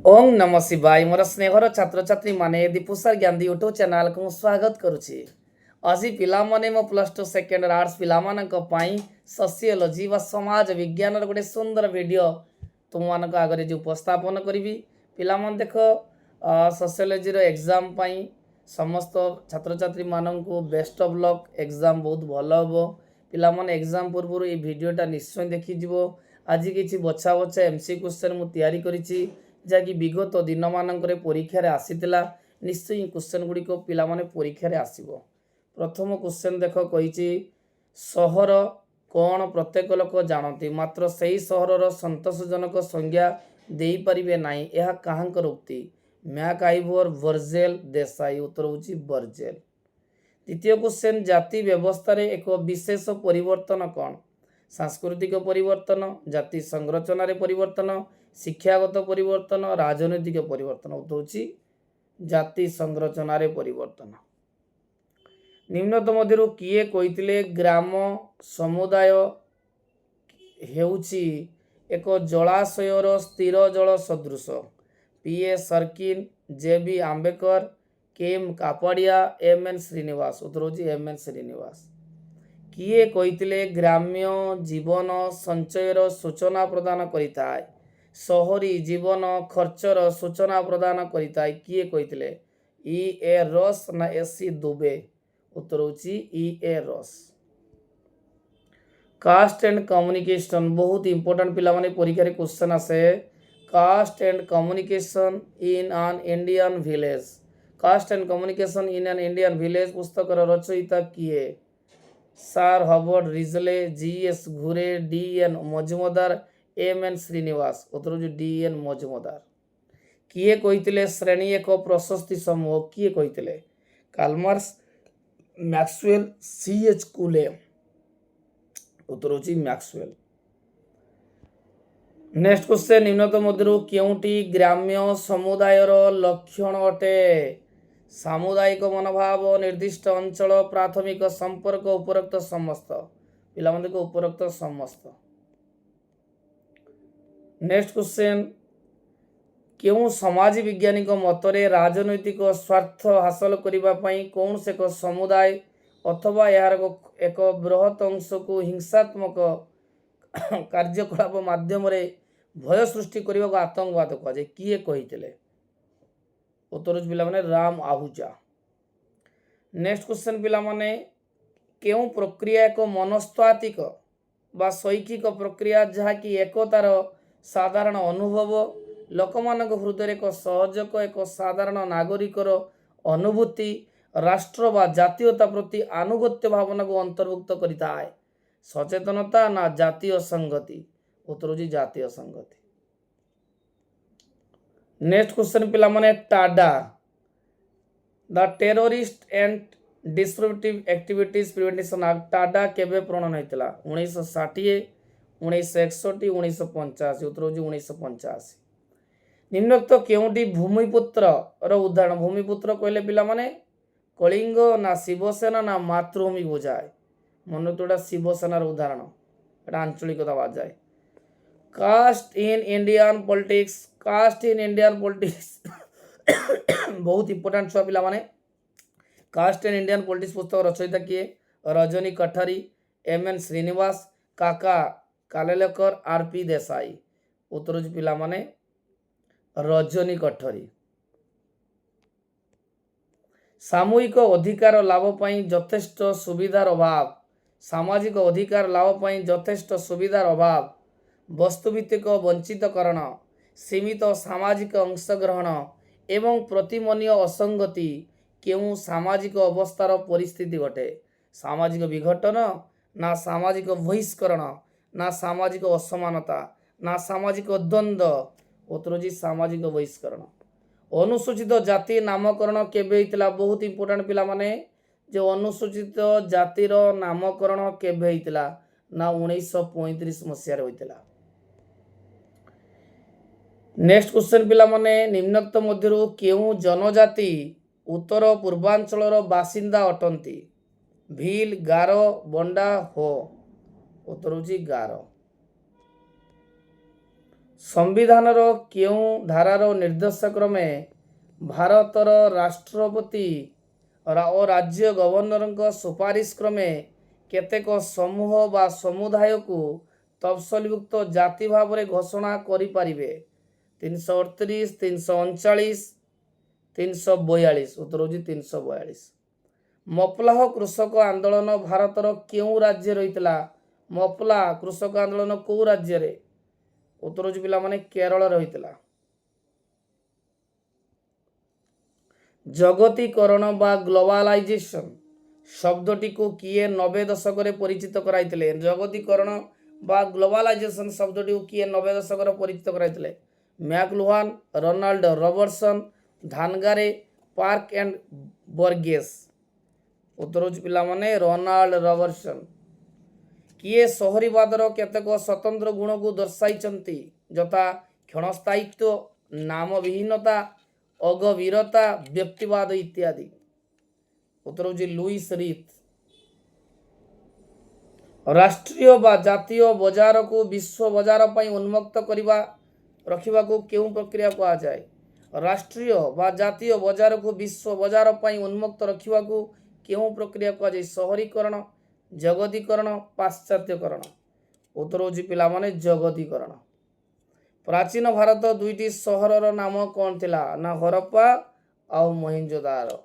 ओम नमः शिवाय मोर स्नेहर छात्र छात्री माने दीपुसार ज्ञान यूट्यूब चैनल को स्वागत करुछि। আজি पिलामने मो प्लस टू सेकेंड आर्ट्स पिलामानक पई सोशियोलॉजी व समाज विज्ञान गोटे सुंदर वीडियो तुम मानक आगे जो उपस्थापन करी पिलामन देख सोशियोलॉजी रो एग्जाम पई समस्त छात्र छात्री मानक बेस्ट ऑफ लक एग्जाम बहुत भल हम पिलामन एग्जाम पूर्व ये वीडियोटा निश्चय देखी जीवो। आज किसी बछा बछा एमसी क्वेश्चन मु तैयारी करिछि जहाँकि विगत दिन मानक परीक्षार आसीला निश्चय क्वेश्चन गुड़िक पिलाने परीक्षार आसब। प्रथम क्वेश्चन देख कही सहर कौन प्रत्येक लोक जानती मात्र से ही सहर संतोषजनक संज्ञा दे पारे ना यह कहाँकर उक्ति मैक आइवर वर्जेल देसाई उत्तर होची वर्जेल। द्वितीय क्वेश्चन जाति व्यवस्था रे एक विशेष परिवर्तन कौन सांस्कृतिक परिवर्तन जाति संरचना परिवर्तन शिक्षागत परिवर्तन राजनैतिक परिवर्तन होची जाति संरचना परिवर्तन। निम्नतम मध्य किए कही ग्राम समुदाय हेउची एक जलाशयर स्थिर जल सदृश पीए सर्किन J B. Ambedkar K M. Kapadia M N. Srinivas उत्तर होची एम.एन. श्रीनिवास। किए कही ग्राम्य जीवन संचयर सूचना प्रदान करिथाय सहरी जीवन खर्चर सूचना प्रदान करिथाय किए कही ई ए रस ना एसी दुबे उत्तर होची ई ए रस। कास्ट एंड कम्युनिकेशन बहुत इंपोर्टेंट पिला माने परीक्षा रे क्वेश्चन आसे caste and communication in an Indian village caste and communication in an Indian village पुस्तक रचयिता किए sir Herbert Risley G S. Ghurye D N. Majumdar M N. Srinivas उत्तर डी.एन. मजुमदार। किए कही श्रेणी एक प्रशस्ति समूह किए कही कार्लमार्क्स मैक्सवेल सी.एच. कुले उत्तर होची मैक्सवेल। नेक्स्ट क्वेश्चन निम्नतम मध्य केउटी ग्राम्य समुदायर लक्षण अटे सामुदायिक मनोभाव निर्दिष्ट अंचल प्राथमिक संपर्क उपरोक्त समस्त पिला को उपरोक्त समस्त। नेक्स्ट क्वेश्चन क्यों समाज वैज्ञानिक मतरे राजनैतिक स्वार्थ हासिल करने कौन से एक समुदाय अथवा यार एक बृहत अंश को हिंसात्मक कार्यकलाप माध्यम भय सृष्टि करने को आतंकवाद कहुए किए कही उत्तर पिला राम आहूजा। नेक्स्ट क्वेश्चन पिला क्यों प्रक्रिया एक मनस्तात्विक बा शैक्षिक प्रक्रिया जहाँकि एकतार साधारण अनुभव लोकमानक हृदय एक सहजक एक साधारण नागरिकर अनुभूति राष्ट्र बा जातीयता प्रति आनुगत्य भावना को अंतर्भुक्त करता है सचेतनता ना जातीय संगति उत्तर होची जातीय संगति। नेक्स्ट क्वेश्चन पिला माने Tada the terrorist and disruptive activities prevention act Tada केबे प्रणयन होइतला 1960 1961 1985 उत्तर होची 1985। निम्नोक्त केउटी भूमिपुत्र रो उदाहरण भूमिपुत्र कहले पिला माने कलिंग ना शिवसेना ना मातृभूमि बुझाए मन तो शिवसेनार उदाहरण एटा आंचलिकता बाजाए। Caste in Indian politics caste in Indian politics बहुत इंपोर्टेंट छुआ पिला माने कास्ट इन इंडियन पॉलिटिक्स पुस्तक रचयिता किए रजनी कठारी एम.एन. श्रीनिवास काका कालेलकर आर.पी. देसाई उत्तर पिला माने रजनी कठारी। सामूहिक अधिकार लाभ पाई यथेष्ट सुविधार अभाव सामाजिक अधिकार लाभ पाई यथेष्ट सुविधार अभाव वस्तुभित्तिक वंचितकरण सीमित सामाजिक अंशग्रहण एवं प्रतिमनीय असंगति केउं सामाजिक अवस्थार परिस्थिति घटे सामाजिक विघटन ना सामाजिक बहिष्करण ना सामाजिक असमानता ना सामाजिक द्वंद्व उत्तर सामाजिक बहिष्करण। अनुसूचित जाति नामकरण केबे हितला बहुत इंपोर्टेंट पिला माने जो अनुसूचित जातिर नामकरण केबे हितला ना 1935 मसीह होइतला। नेक्स्ट क्वेश्चन पिला माने निम्नोक्त मध्यरु केउं जनजाति उत्तर पूर्वांचलर बासिंदा अटंती भील गारो बंडा हो उत्तर होची गारो। ସମ୍ବିଧାନର କେଉଁ ଧାରାର ନିର୍ଦ୍ଦେଶ କ୍ରମେ ଭାରତର ରାଷ୍ଟ୍ରପତି ଓ ରାଜ୍ୟ ଗଭର୍ଣ୍ଣରଙ୍କ ସୁପାରିଶ କ୍ରମେ କେତେକ ସମୂହ ବା ସମୁଦାୟକୁ ତଫସଲଭୁକ୍ତ ଜାତି ଭାବରେ ଘୋଷଣା କରିପାରିବେ? 338, 339, 342। ଉତ୍ତର ହେଉଛି 342। ମପ୍ଲାହ କୃଷକ ଆନ୍ଦୋଳନ ଭାରତର କେଉଁ ରାଜ୍ୟରେ ରହିଥିଲା? ମପ୍ଲା କୃଷକ ଆନ୍ଦୋଳନ କେଉଁ ରାଜ୍ୟରେ? ଉତ୍ତର ହେଉଛି ପିଲାମାନେ କେରଳରେ ହୋଇଥିଲା। ଜଗତୀକରଣ ବା ଗ୍ଲୋବାଲାଇଜେସନ ଶବ୍ଦଟିକୁ କିଏ 90 ଦଶକରେ ପରିଚିତ କରାଇଥିଲେ? ଜଗତୀକରଣ ବା ଗ୍ଲୋବାଲାଇଜେସନ ଶବ୍ଦଟିକୁ କିଏ 90 ଦଶକରେ ପରିଚିତ କରାଇଥିଲେ? ମ୍ୟାକଲୁହାନ, Ronald Robertson, ଧାନଗାରେ, park and Burgess. ଉତ୍ତର ହେଉଛି ପିଲାମାନେ ରୋନାଲ୍ଡ ରବର୍ଟସନ। କିଏ ସହରୀବାଦର କେତେକ ସ୍ୱତନ୍ତ୍ର ଗୁଣକୁ ଦର୍ଶାଇଛନ୍ତି ଯଥା କ୍ଷଣସ୍ଥାୟିତ୍ୱ, ନାମବିହୀନତା, ଅଗଭୀରତା, ବ୍ୟକ୍ତିବାଦ ଇତ୍ୟାଦି? ଉତ୍ତର ହେଉଛି ଲୁଇସ୍ ରିଥ୍। ରାଷ୍ଟ୍ରୀୟ ବା ଜାତୀୟ ବଜାରକୁ ବିଶ୍ୱ ବଜାର ପାଇଁ ଉନ୍ମୁକ୍ତ ରଖିବାକୁ କେଉଁ ପ୍ରକ୍ରିୟା କୁହାଯାଏ? ରାଷ୍ଟ୍ରୀୟ ବା ଜାତୀୟ ବଜାରକୁ ବିଶ୍ୱ ବଜାର ପାଇଁ ଉନ୍ମୁକ୍ତ ରଖିବାକୁ କେଉଁ ପ୍ରକ୍ରିୟା କୁହାଯାଏ? ସହରୀକରଣ, ଜଗତୀକରଣ, ପାଶ୍ଚାତ୍ୟକରଣ? ଉତ୍ତର ହେଉଛି ପିଲାମାନେ ଜଗତୀକରଣ। ପ୍ରାଚୀନ ଭାରତ ଦୁଇଟି ସହରର ନାମ କ'ଣ ଥିଲା? ନା ହରପ୍ପା ଆଉ ମହେଞ୍ଜୋଦାରୋ।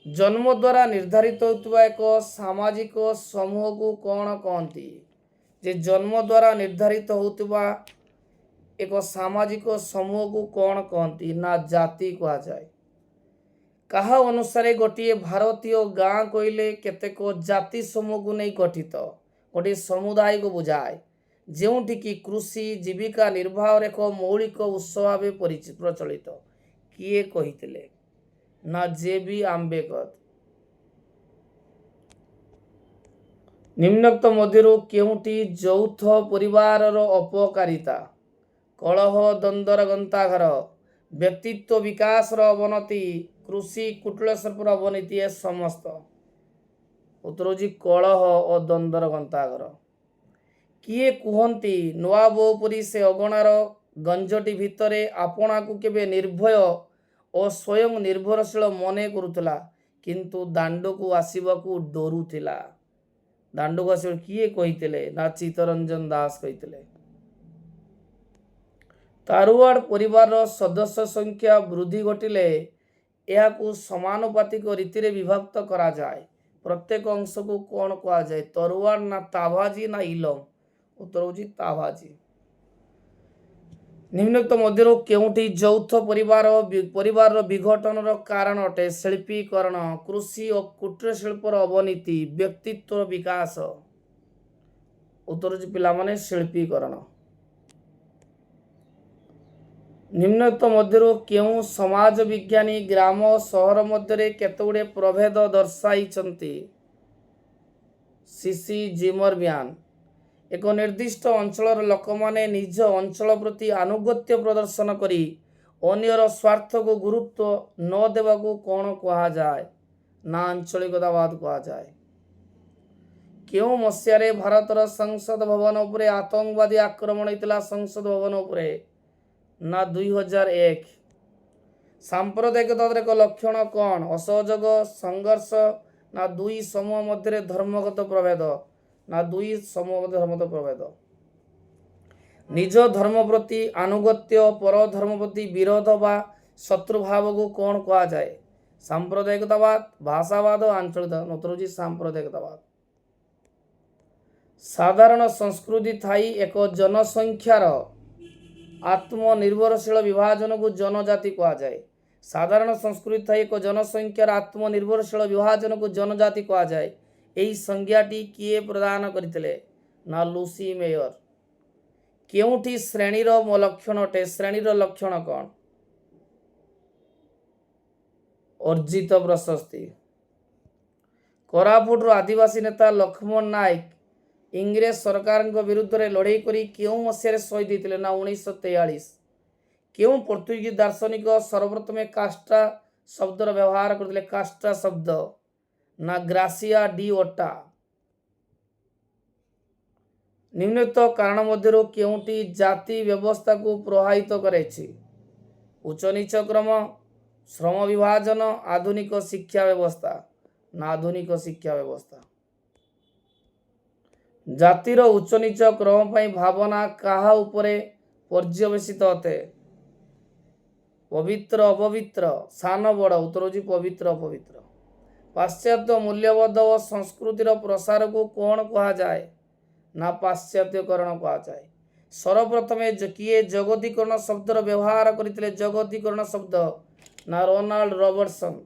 ଜନ୍ମ ଦ୍ୱାରା ନିର୍ଦ୍ଧାରିତ ହେଉଥିବା ଏକ ସାମାଜିକ ସମୂହକୁ କ'ଣ କହନ୍ତି? ଯେ ଜନ୍ମ ଦ୍ୱାରା ନିର୍ଦ୍ଧାରିତ ହେଉଥିବା ଏକ ସାମାଜିକ ସମୂହକୁ କ'ଣ କହନ୍ତି? ନା ଜାତି କୁହାଯାଏ। କାହା ଅନୁସାରେ ଗୋଟିଏ ଭାରତୀୟ ଗାଁ କହିଲେ କେତେକ ଜାତି ସମୂହକୁ ନେଇ ଗଠିତ ଗୋଟିଏ ସମୁଦାୟକୁ ବୁଝାଏ, ଯେଉଁଠିକି କୃଷି ଜୀବିକା ନିର୍ବାହର ଏକ ମୌଳିକ ଉତ୍ସ ଭାବେ ପ୍ରଚଳିତ। କିଏ କହିଥିଲେ? ନା ଜେ.ବି. ଆମ୍ବେଦକର। ନିମ୍ନୋକ୍ତ ମଧ୍ୟରୁ କେଉଁଟି ଯୌଥ ପରିବାରର ଅପକାରିତା? କଳହ, ଦ୍ୱନ୍ଦ୍ୱର ଗନ୍ତାଘର, ବ୍ୟକ୍ତିତ୍ୱ ବିକାଶର ଅବନତି, କୃଷି କୁଟିଳ ଶିଳ୍ପର ଅବନତି? ଏ ସମସ୍ତ। ଉତ୍ତର ହେଉଛି କଳହ ଓ ଦ୍ୱନ୍ଦ୍ୱର ଗନ୍ତାଘର। କିଏ କୁହନ୍ତି ନୂଆ ବୋଉ ପରି ସେ ଅଗଣାର ଗଞ୍ଜଟି ଭିତରେ ଆପଣାକୁ କେବେ ନିର୍ଭୟ ଓ ସ୍ୱୟଂ ନିର୍ଭରଶୀଳ ମନେ କରୁଥିଲା, କିନ୍ତୁ ଦାଣ୍ଡକୁ ଆସିବାକୁ ଡରୁଥିଲା? ଦାଣ୍ଡକୁ ଆସିବାକୁ କିଏ କହିଥିଲେ? ନା ଚିତ୍ତରଞ୍ଜନ ଦାସ କହିଥିଲେ। ତାରୁଆଡ଼ ପରିବାରର ସଦସ୍ୟ ସଂଖ୍ୟା ବୃଦ୍ଧି ଘଟିଲେ ଏହାକୁ ସମାନୁପାତିକ ରୀତିରେ ବିଭକ୍ତ କରାଯାଏ। ପ୍ରତ୍ୟେକ ଅଂଶକୁ କ'ଣ କୁହାଯାଏ? ତରୁଆଡ଼, ନା ତାଭାଜି, ନା ଇଲମ? ଉତ୍ତର ହେଉଛି ତାଭାଜି। ନିମ୍ନୋକ୍ତ ମଧ୍ୟରୁ କେଉଁଟି ଯୌଥ ପରିବାରର ବିଘଟନର କାରଣ ଅଟେ? ଶିଳ୍ପୀକରଣ, କୃଷି ଓ କୁଟୀର ଶିଳ୍ପର ଅବନତି, ବ୍ୟକ୍ତିତ୍ୱର ବିକାଶ? ଉତ୍ତର ହେଉଛି ପିଲାମାନେ ଶିଳ୍ପୀକରଣ। ନିମ୍ନୋକ୍ତ ମଧ୍ୟରୁ କେଉଁ ସମାଜ ବିଜ୍ଞାନୀ ଗ୍ରାମ ଓ ସହର ମଧ୍ୟରେ କେତେଗୁଡ଼ିଏ ପ୍ରଭେଦ ଦର୍ଶାଇଛନ୍ତି? CC Zimmermann. ଏକ ନିର୍ଦ୍ଦିଷ୍ଟ ଅଞ୍ଚଳର ଲୋକମାନେ ନିଜ ଅଞ୍ଚଳ ପ୍ରତି ଆନୁଗତ୍ୟ ପ୍ରଦର୍ଶନ କରି ଅନ୍ୟର ସ୍ୱାର୍ଥକୁ ଗୁରୁତ୍ୱ ନ ଦେବାକୁ କ'ଣ କୁହାଯାଏ? ନା ଆଞ୍ଚଳିକତାବାଦ କୁହାଯାଏ। କେଉଁ ମସିହାରେ ଭାରତର ସଂସଦ ଭବନ ଉପରେ ଆତଙ୍କବାଦୀ ଆକ୍ରମଣ ହୋଇଥିଲା? ସଂସଦ ଭବନ ଉପରେ? ନା 2001। ସାମ୍ପ୍ରଦାୟିକତାର ଏକ ଲକ୍ଷଣ କ'ଣ? ଅସହଯୋଗ, ସଂଘର୍ଷ, ନା ଦୁଇ ସମୂହ ମଧ୍ୟରେ ଧର୍ମଗତ ପ୍ରଭେଦ? ନା ଦୁଇ ସମୂହ ମଧ୍ୟରେ ଧର୍ମଗତ ପ୍ରଭେଦ। ନିଜ ଧର୍ମ ପ୍ରତି ଆନୁଗତ୍ୟ, ପର ଧର୍ମ ପ୍ରତି ବିରୋଧ ବା ଶତ୍ରୁଭାବକୁ କ'ଣ କୁହାଯାଏ? ସାମ୍ପ୍ରଦାୟିକତାବାଦ, ଭାଷାବାଦ, ଆଞ୍ଚଳିକତାବାଦ? ଉତ୍ତର ହେଉଛି ସାମ୍ପ୍ରଦାୟିକତାବାଦ। ସାଧାରଣ ସଂସ୍କୃତି ଥାଇ ଏକ ଜନସଂଖ୍ୟାର ଆତ୍ମନିର୍ଭରଶୀଳ ବିଭାଜନକୁ ଜନଜାତି କୁହାଯାଏ। ସାଧାରଣ ସଂସ୍କୃତି ଥାଇ ଏକ ଜନସଂଖ୍ୟାର ଆତ୍ମନିର୍ଭରଶୀଳ ବିଭାଜନକୁ ଜନଜାତି କୁହାଯାଏ। ଏହି ସଂଜ୍ଞାଟି କିଏ ପ୍ରଦାନ କରିଥିଲେ? ନା ଲୁସି ମେୟର। କେଉଁଠି ଶ୍ରେଣୀର ଲକ୍ଷଣ ଅଟେ? ଶ୍ରେଣୀର ଲକ୍ଷଣ କ'ଣ? ଅର୍ଜିତ ପ୍ରଶସ୍ତି। କୋରାପୁଟର ଆଦିବାସୀ ନେତା ଲକ୍ଷ୍ମଣ ନାୟକ ଇଂରେଜ ସରକାରଙ୍କ ବିରୁଦ୍ଧରେ ଲଢ଼େଇ କରି କେଉଁ ମସିହାରେ ଶହୀଦ ହୋଇଥିଲେ? ନା 1943। କେଉଁ ପର୍ତ୍ତୁଗୀଜ ଦାର୍ଶନିକ ସର୍ବପ୍ରଥମେ କାଷ୍ଟା ଶବ୍ଦର ବ୍ୟବହାର କରିଥିଲେ? କାଷ୍ଟା ଶବ୍ଦ? ନା ଗ୍ରାସିଆ ଡି ଓଟା। ନିମ୍ନଲିଖିତ କାରଣ ମଧ୍ୟରୁ କେଉଁଟି ଜାତି ବ୍ୟବସ୍ଥାକୁ ପ୍ରଭାବିତ କରେଛି? ଉଚ୍ଚ ନିଚ କ୍ରମ, ଶ୍ରମ ବିଭାଜନ, ଆଧୁନିକ ଶିକ୍ଷା ବ୍ୟବସ୍ଥା ନା ଆଧୁନିକ ଶିକ୍ଷା ବ୍ୟବସ୍ଥା? ଜାତିର ଉଚ୍ଚ ନିଚ କ୍ରମ ପାଇଁ ଭାବନା କାହା ଉପରେ ପର୍ଯ୍ୟବେସିତ ଅଟେ? ପବିତ୍ର ଅପବିତ୍ର, ସାନ ବଡ଼? ଉତ୍ତର ହେଉଛି ପବିତ୍ର ଅପବିତ୍ର। ପାଶ୍ଚାତ୍ୟ ମୂଲ୍ୟବୋଧ ଓ ସଂସ୍କୃତିର ପ୍ରସାରକୁ କ'ଣ କୁହାଯାଏ? ନା ପାଶ୍ଚାତ୍ୟକରଣ କୁହାଯାଏ। ସର୍ବପ୍ରଥମେ କିଏ ଜଗତୀକରଣ ଶବ୍ଦର ବ୍ୟବହାର କରିଥିଲେ? ଜଗତୀକରଣ ଶବ୍ଦ ନା ରୋନାଲ୍ଡ ରବର୍ଟସନ୍।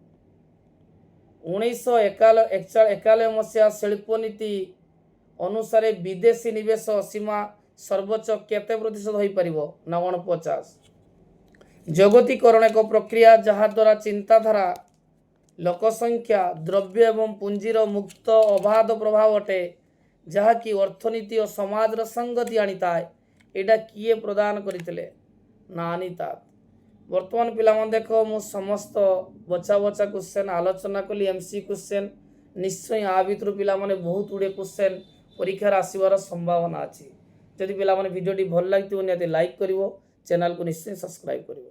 1991 ମସିହା ଶିଳ୍ପନୀତି ଅନୁସାରେ ବିଦେଶୀ ନିବେଶ ସୀମା ସର୍ବୋଚ୍ଚ କେତେ ପ୍ରତିଶତ ହୋଇପାରିବ? ନା 49। ଜଗତୀକରଣ ଏକ ପ୍ରକ୍ରିୟା ଯାହାଦ୍ୱାରା ଚିନ୍ତାଧାରା, ଲୋକସଂଖ୍ୟା, ଦ୍ରବ୍ୟ ଏବଂ ପୁଞ୍ଜିର ମୁକ୍ତ ଅବାଧ ପ୍ରଭାବ ଅଟେ, ଯାହାକି ଅର୍ଥନୀତି ଓ ସମାଜର ସଂଗତି ଆଣିଥାଏ। ଏଇଟା କିଏ ପ୍ରଦାନ କରିଥିଲେ? ନା ଆନିତାତ। ବର୍ତ୍ତମାନ ପିଲାମାନେ ଦେଖ, ମୁଁ ସମସ୍ତ ବଛା ବଛା କ୍ୱେଶ୍ଚନ୍ ଆଲୋଚନା କଲି। MC କ୍ୱେଶ୍ଚନ୍ ନିଶ୍ଚୟ ଆ ଭିତରୁ ପିଲାମାନେ ବହୁତ ଗୁଡ଼ିଏ କ୍ୱେଶ୍ଚନ୍ ପରୀକ୍ଷାରେ ଆସିବାର ସମ୍ଭାବନା ଅଛି। ଯଦି ପିଲାମାନେ ଭିଡ଼ିଓଟି ଭଲ ଲାଗିଥିବ ନିହାତି ଲାଇକ୍ କରିବ, ଚ୍ୟାନେଲକୁ ନିଶ୍ଚୟ ସବସ୍କ୍ରାଇବ୍ କରିବ।